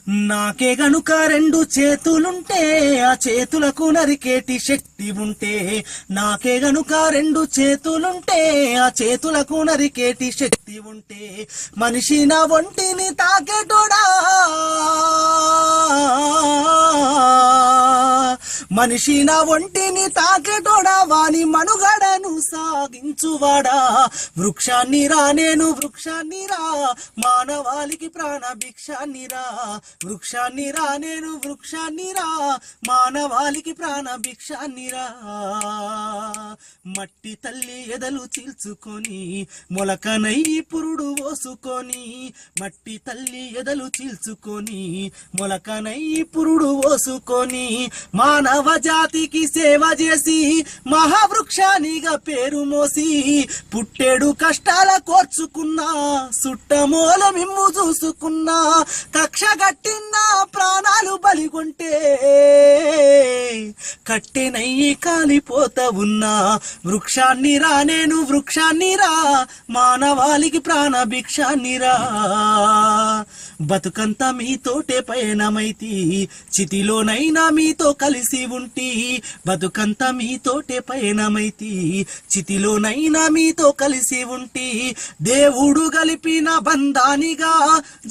నాకే గనుక రెండు చేతులుంటే ఆ చేతులకు నరికేటి శక్తి ఉంటే, నాకే గనుక రెండు చేతులుంటే ఆ చేతులకు నరికేటి శక్తి ఉంటే, మనిషి నా ఒంటిని తాకేటోడా, మనిషి నా ఒంటిని తాకేటోడా, వాని మనుగడను సాగించువాడా. వృక్షాన్ని రా నేను వృక్షాన్ని రా, మానవాళికి ప్రాణ భిక్షాన్ని రా. వృక్షాన్ని రా నేను వృక్షాన్ని రా, మానవాళికి ప్రాణ భిక్షాన్ని రా. మట్టి తల్లి ఎదలు చీల్చుకొని మొలకనై పురుడు పోసుకొని, మట్టి తల్లి ఎదలు చీల్చుకొని మొలకనై పురుడు పోసుకొని, మానవ జాతికి సేవ చేసి మహావృక్షానిగా పేరు మోసి, పుట్టేడు కష్టాల కోర్చుకున్నా సుట్టమూల మిమ్ము చూసుకున్నా, కక్ష కట్టిన ప్రాణాలు బలిగొంటే కట్టెనయ్యి కాలిపోతా ఉన్నా. వృక్షాన్ని రా నేను వృక్షాన్ని రా, మానవాళికి ప్రాణ భిక్షాన్ని రా. బతుకంతా మీతోటే పయనమైతి, చితిలోనైనా మీతో కలిసి ఉంటి. బతుకంతా మీతోటే పయనమైతి, చితిలోనైనా మీతో కలిసి ఉంటి. దేవుడు గలిపిన బంధానిగా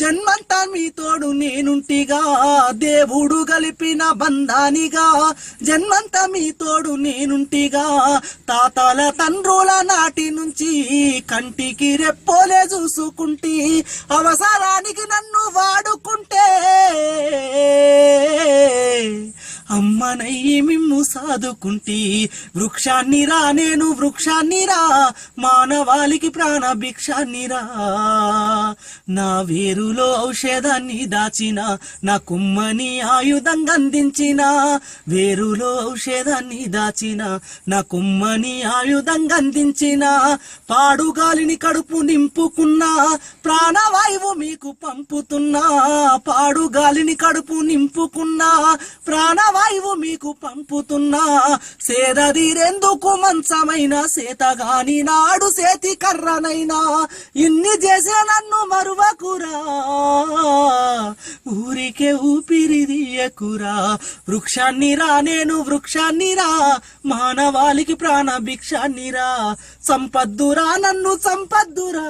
జన్మంతా మీతోడు నేనుంటిగా. దేవుడు గలిపిన బంధానిగా జన్మంతా మీతోడు నేనుంటిగా. తాతల తండ్రుల నాటి నుంచి కంటికి రెప్పోలే చూసుకుంటి, అవసరానికి నన్ను వాడుకుంటే అమ్మనయ్యి మిమ్ము సాదుకుంటి. వృక్షాన్ని రా నేను వృక్షాన్ని రా, మానవాళికి ప్రాణ భిక్షాన్ని రా. నా వేరులో ఔషధాన్ని దాచిన, నా కుమ్మని ఆయుధంగా అందించిన. వేరులో ఔషధాన్ని దాచిన, నా కుమ్మని ఆయుధంగా అందించిన. పాడుగాలిని కడుపు నింపుకున్నా, ప్రాణవాయువు మీకు పంపుతున్నా. పాడుగాలిని కడుపు నింపుకున్నా, ప్రాణవాయువు మీకు పంపుతున్నా. సేదదీరెందుకు మంచమైన సేతగాని నాడు సేతి కర్రనైనా, ఇన్ని చేసే నన్ను మరువకురా, ఊరికే ఊపిరిదియకురా. వృక్షాన్ని రా నేను వృక్షాన్ని రా, మానవాళికి ప్రాణ భిక్షాన్ని రా. సంపద్దురా నన్ను సంపద్దురా,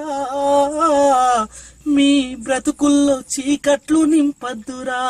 మీ బ్రతుకుల్లో చీకట్లు నింపద్దురా.